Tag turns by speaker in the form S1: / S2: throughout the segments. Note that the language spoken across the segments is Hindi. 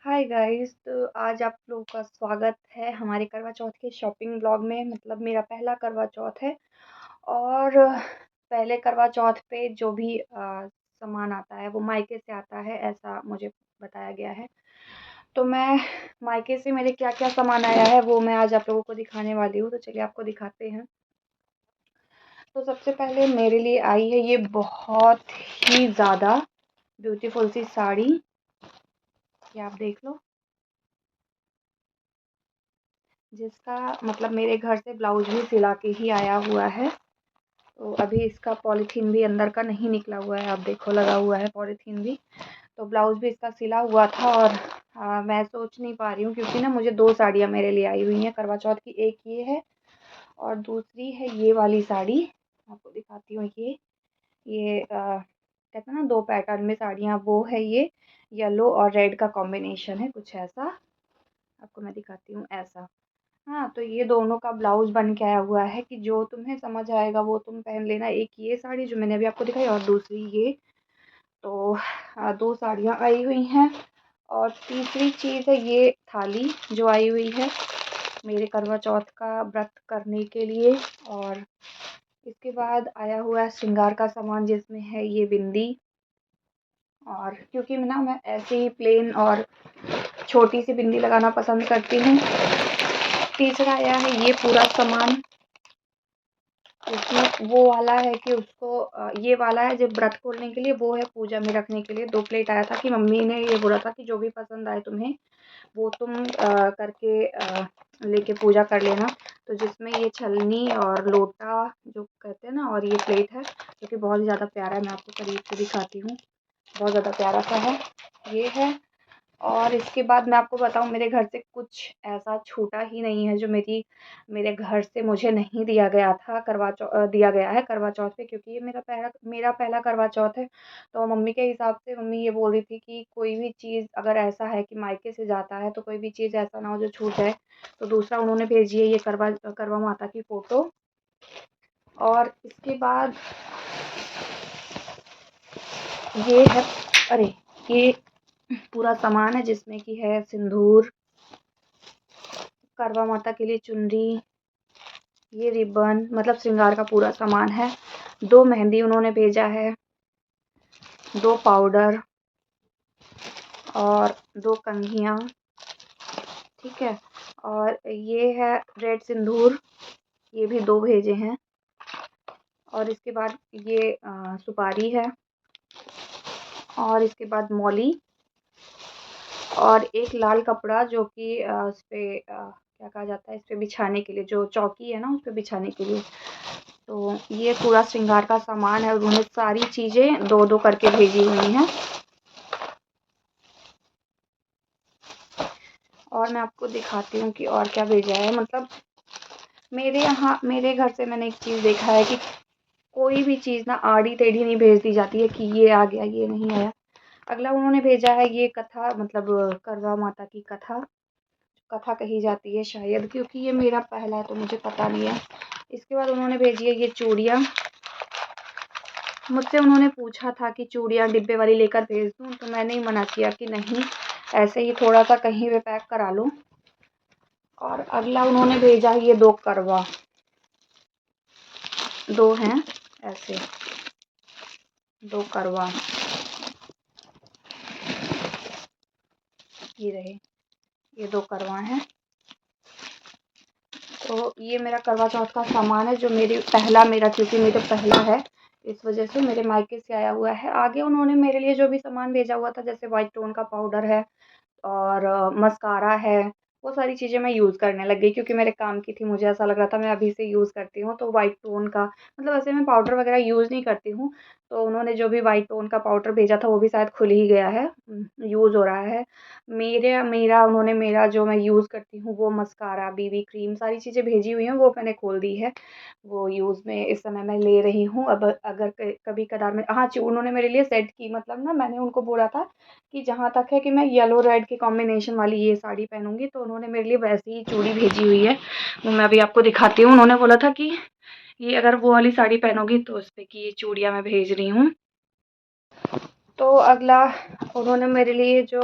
S1: Hi guys. तो आज आप लोगों का स्वागत है हमारे करवा चौथ के शॉपिंग ब्लॉग में। मतलब मेरा पहला करवा चौथ है और पहले करवा चौथ पे जो भी सामान आता है वो मायके से आता है, ऐसा मुझे बताया गया है। तो मैं मायके से मेरे क्या क्या सामान आया है वो मैं आज आप लोगों को दिखाने वाली हूँ। तो चलिए आपको दिखाते हैं। तो सबसे पहले मेरे लिए आई है ये बहुत ही ज़्यादा ब्यूटीफुल सी साड़ी। ये आप देख लो, जिसका मतलब मेरे घर से ब्लाउज भी सिला के ही आया हुआ है। तो अभी इसका पॉलीथीन भी अंदर का नहीं निकला हुआ है, आप देखो लगा हुआ है पॉलीथीन भी। तो ब्लाउज भी इसका सिला हुआ था और मैं सोच नहीं पा रही हूँ क्योंकि ना मुझे दो साड़ियाँ मेरे लिए आई हुई हैं करवा चौथ की। एक ये है और दूसरी है ये वाली साड़ी। आपको दिखाती हूँ। ये कहते हैं ना दो पैटर्न में साड़ियाँ, वो है ये येलो और रेड का कॉम्बिनेशन है कुछ ऐसा। आपको मैं दिखाती हूँ ऐसा। हाँ, तो ये दोनों का ब्लाउज़ बन के आया हुआ है कि जो तुम्हें समझ आएगा वो तुम पहन लेना। एक ये साड़ी जो मैंने अभी आपको दिखाई और दूसरी ये। तो दो साड़ियाँ आई हुई हैं और तीसरी चीज़ है ये थाली जो आई हुई है मेरे करवा चौथ का व्रत करने के लिए। और इसके बाद आया हुआ है श्रृंगार का सामान जिसमें है ये बिंदी। और क्योंकि मैं ऐसे ही प्लेन और छोटी सी बिंदी लगाना पसंद करती हूँ। तीसरा आया है ये पूरा सामान, इसमें वो वाला है कि उसको ये वाला है जब व्रत खोलने के लिए, वो है पूजा में रखने के लिए। 2 प्लेट आया था कि मम्मी ने ये बोला था कि जो भी पसंद आए तुम्हें वो तुम करके लेके पूजा कर लेना। तो जिसमें ये छलनी और लोटा जो कहते हैं ना, और ये प्लेट है जो कि बहुत ज़्यादा प्यारा है। मैं आपको करीब से दिखाती हूँ, बहुत ज़्यादा प्यारा सा है ये है। और इसके बाद मैं आपको बताऊँ, मेरे घर से कुछ ऐसा छूटा ही नहीं है जो मेरे घर से मुझे नहीं दिया गया था दिया गया है करवा चौथ पे, क्योंकि ये मेरा पहला करवा चौथ है। तो मम्मी के हिसाब से मम्मी ये बोल रही थी कि कोई भी चीज़ अगर ऐसा है कि मायके से जाता है तो कोई भी चीज़ ऐसा ना हो जो छूट जाए। तो दूसरा उन्होंने भेजी है ये करवा माता की फ़ोटो। और इसके बाद ये है, अरे ये पूरा सामान है जिसमें कि है सिंदूर, करवा माता के लिए चुनरी, ये रिबन, मतलब श्रृंगार का पूरा सामान है। 2 मेहंदी उन्होंने भेजा है, 2 पाउडर और 2 कंघियाँ, ठीक है। और ये है रेड सिंदूर, ये भी 2 भेजे हैं। और इसके बाद ये सुपारी है और इसके बाद मौली और एक लाल कपड़ा जो कि उस पे क्या कहा जाता है, इस पे बिछाने के लिए, जो चौकी है ना उस पे बिछाने के लिए। तो ये पूरा श्रृंगार का सामान है। उन्होंने सारी चीज़ें 2-2 करके भेजी हुई हैं। और मैं आपको दिखाती हूँ कि और क्या भेजा है। मतलब मेरे घर से मैंने एक चीज़ देखा है कि कोई भी चीज़ ना आड़ी-टेढ़ी नहीं भेज दी जाती है कि ये आ गया, ये नहीं आया। अगला उन्होंने भेजा है ये कथा, मतलब करवा माता की कथा कथा कही जाती है शायद, क्योंकि ये मेरा पहला है तो मुझे पता नहीं है। इसके बाद उन्होंने भेजी है ये चूड़ियाँ। मुझसे उन्होंने पूछा था कि चूड़ियाँ डिब्बे वाली लेकर भेज दूँ, तो मैंने ही मना किया कि नहीं, ऐसे ही थोड़ा-सा कहीं पे पैक करा लो। और अगला उन्होंने भेजा है ये 2 करवा, 2 हैं ऐसे, 2 करवा, ये रहे, ये 2 करवा हैं। तो ये मेरा करवा चौथ का सामान है जो क्योंकि मेरा पहला है, इस वजह से मेरे मायके से आया हुआ है। आगे उन्होंने मेरे लिए जो भी सामान भेजा हुआ था, जैसे व्हाइट टोन का पाउडर है और मस्कारा है, वो सारी चीज़ें मैं यूज़ करने लग गई क्योंकि मेरे काम की थी। मुझे ऐसा लग रहा था मैं अभी से यूज़ करती हूँ तो व्हाइट टोन का, मतलब वैसे मैं पाउडर वगैरह यूज़ नहीं करती हूँ। तो उन्होंने जो भी व्हाइट टोन का पाउडर भेजा था वो भी शायद खुल ही गया है, यूज़ हो रहा है। उन्होंने मेरा जो मैं यूज़ करती हूँ वो मस्कारा, बीबी क्रीम, सारी चीज़ें भेजी हुई हैं, वो मैंने खोल दी है। वो यूज़ में इस समय मैं ले रही हूँ। अब अगर कभी-कभार में, हाँ जी, उन्होंने मेरे लिए सेट की, मतलब ना मैंने उनको बोला था कि जहाँ तक है कि मैं येलो रेड के कॉम्बिनेशन वाली ये साड़ी पहनूँगी, तो उन्होंने मेरे लिए वैसी ही चूड़ी भेजी हुई है। वो मैं अभी आपको दिखाती हूँ। उन्होंने बोला था कि ये अगर वो वाली साड़ी पहनोगी तो उस पे की ये चूड़ियाँ मैं भेज रही हूँ। तो अगला उन्होंने मेरे लिए जो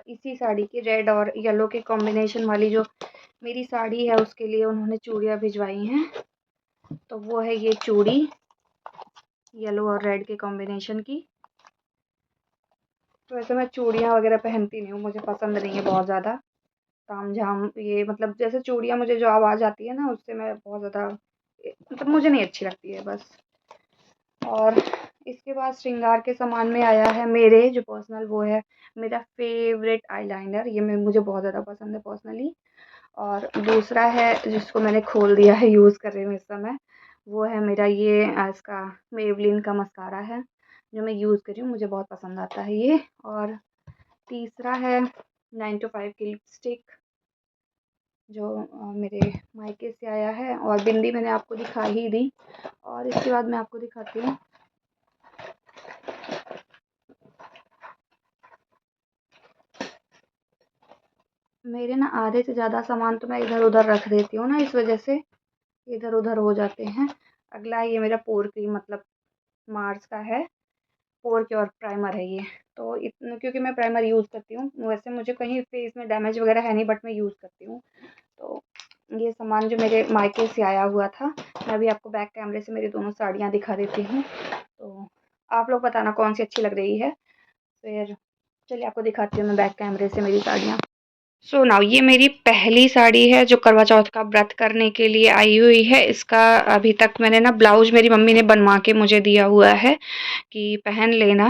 S1: इसी साड़ी की रेड और येलो के कॉम्बिनेशन वाली जो मेरी साड़ी है उसके लिए उन्होंने चूड़ियाँ भिजवाई हैं। तो वो है ये चूड़ी येलो और रेड के कॉम्बिनेशन की। तो वैसे मैं चूड़ियाँ वगैरह पहनती नहीं हूँ, मुझे पसंद नहीं है बहुत ज़्यादा तामझाम, ये मतलब जैसे चूड़ियाँ मुझे जो आवाज़ आती है ना उससे मैं बहुत ज़्यादा मतलब मुझे नहीं अच्छी लगती है बस। और इसके बाद श्रृंगार के सामान में आया है मेरे जो पर्सनल, वो है मेरा फेवरेट आईलाइनर। ये मुझे बहुत ज़्यादा पसंद है पर्सनली। और दूसरा है जिसको मैंने खोल दिया है, यूज़ कर रही हूँ इस समय, वो है मेरा ये इसका मेबलिन का मस्कारा है जो मैं यूज़ कर रही हूँ, मुझे बहुत पसंद आता है ये। और तीसरा है 9 to 5 की लिपस्टिक जो मेरे मायके से आया है। और बिंदी मैंने आपको दिखा ही दी। और इसके बाद मैं आपको दिखाती हूँ मेरे ना आधे से ज़्यादा सामान तो मैं इधर उधर रख देती हूँ ना, इस वजह से इधर उधर हो जाते हैं। अगला ये मेरा पोर क्रीम मतलब मार्स का है, पोर क्योर प्राइमर है ये। तो इतना क्योंकि मैं प्राइमर यूज़ करती हूँ, वैसे मुझे कहीं फेस में डैमेज वगैरह है नहीं बट मैं यूज़ करती हूँ। तो ये सामान जो मेरे मायके से आया हुआ था, मैं अभी आपको बैक कैमरे से मेरी दोनों साड़ियाँ दिखा देती हूँ। तो आप लोग बताना कौन सी अच्छी लग रही है। फिर चलिए आपको दिखाती हूँ मैं बैक कैमरे से मेरी साड़ियाँ। सो नाउ ये मेरी पहली साड़ी है जो करवा चौथ का व्रत करने के लिए आई हुई है। इसका अभी तक मैंने ना ब्लाउज मेरी मम्मी ने बनवा के मुझे दिया हुआ है कि पहन लेना,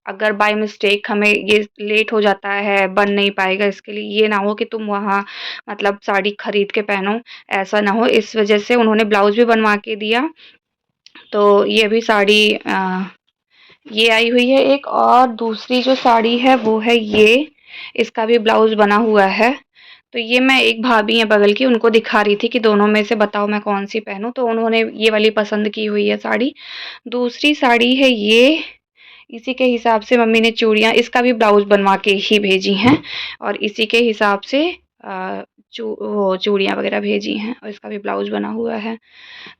S1: अगर बाय मिस्टेक हमें ये लेट हो जाता है, बन नहीं पाएगा, इसके लिए ये ना हो कि तुम वहाँ मतलब साड़ी खरीद के पहनो, ऐसा ना हो, इस वजह से उन्होंने ब्लाउज भी बनवा के दिया। तो ये भी साड़ी ये आई हुई है एक। और दूसरी जो साड़ी है वो है ये, इसका भी ब्लाउज बना हुआ है। तो ये मैं एक भाभी हैं बगल की, उनको दिखा रही थी कि दोनों में से बताओ मैं कौन सी पहनूं, तो उन्होंने ये वाली पसंद की हुई है साड़ी। दूसरी साड़ी है ये, इसी के हिसाब से मम्मी ने चूड़ियाँ, इसका भी ब्लाउज बनवा के ही भेजी हैं और इसी के हिसाब से वो चूड़ियाँ वगैरह भेजी हैं और इसका भी ब्लाउज बना हुआ है।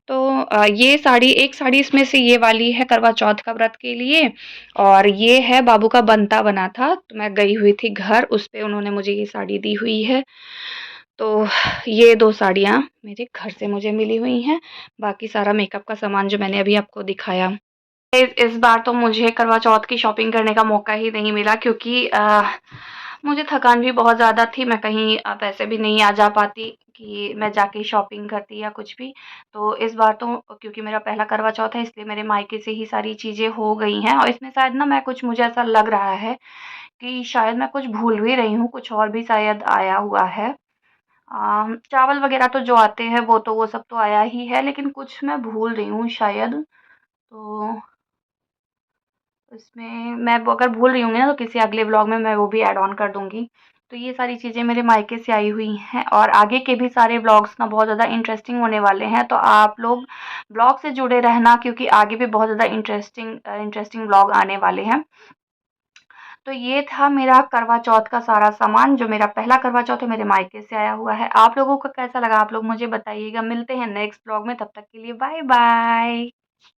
S1: तो ये साड़ी, एक साड़ी इसमें से ये वाली है करवा चौथ का व्रत के लिए, और ये है बाबू का बनता बना था, तो मैं गई हुई थी घर, उस पे उन्होंने मुझे ये साड़ी दी हुई है। तो ये 2 साड़ियाँ मेरे घर से मुझे मिली हुई हैं। बाकी सारा मेकअप का सामान जो मैंने अभी आपको दिखाया। इस बार तो मुझे करवा चौथ की शॉपिंग करने का मौका ही नहीं मिला क्योंकि मुझे थकान भी बहुत ज़्यादा थी, मैं कहीं वैसे भी नहीं आ जा पाती कि मैं जाके शॉपिंग करती या कुछ भी। तो इस बार तो क्योंकि मेरा पहला करवा चौथ है इसलिए मेरे मायके से ही सारी चीज़ें हो गई हैं, और इसमें शायद ना मैं कुछ, मुझे ऐसा लग रहा है कि शायद मैं कुछ भूल भी रही हूँ, कुछ और भी शायद आया हुआ है। चावल वगैरह तो जो आते हैं वो तो वो सब तो आया ही है, लेकिन कुछ मैं भूल रही हूँ शायद। तो उसमें मैं अगर भूल रही होंगी ना तो किसी अगले व्लॉग में मैं वो भी ऐड ऑन कर दूँगी। तो ये सारी चीज़ें मेरे मायके से आई हुई हैं और आगे के भी सारे व्लॉग्स ना बहुत ज़्यादा इंटरेस्टिंग होने वाले हैं, तो आप लोग व्लॉग से जुड़े रहना क्योंकि आगे भी बहुत ज़्यादा इंटरेस्टिंग व्लॉग आने वाले हैं। तो ये था मेरा करवा चौथ का सारा सामान, जो मेरा पहला करवा चौथ है मेरे मायके से आया हुआ है। आप लोगों को कैसा लगा आप लोग मुझे बताइएगा। मिलते हैं नेक्स्ट व्लॉग में, तब तक के लिए बाय बाय।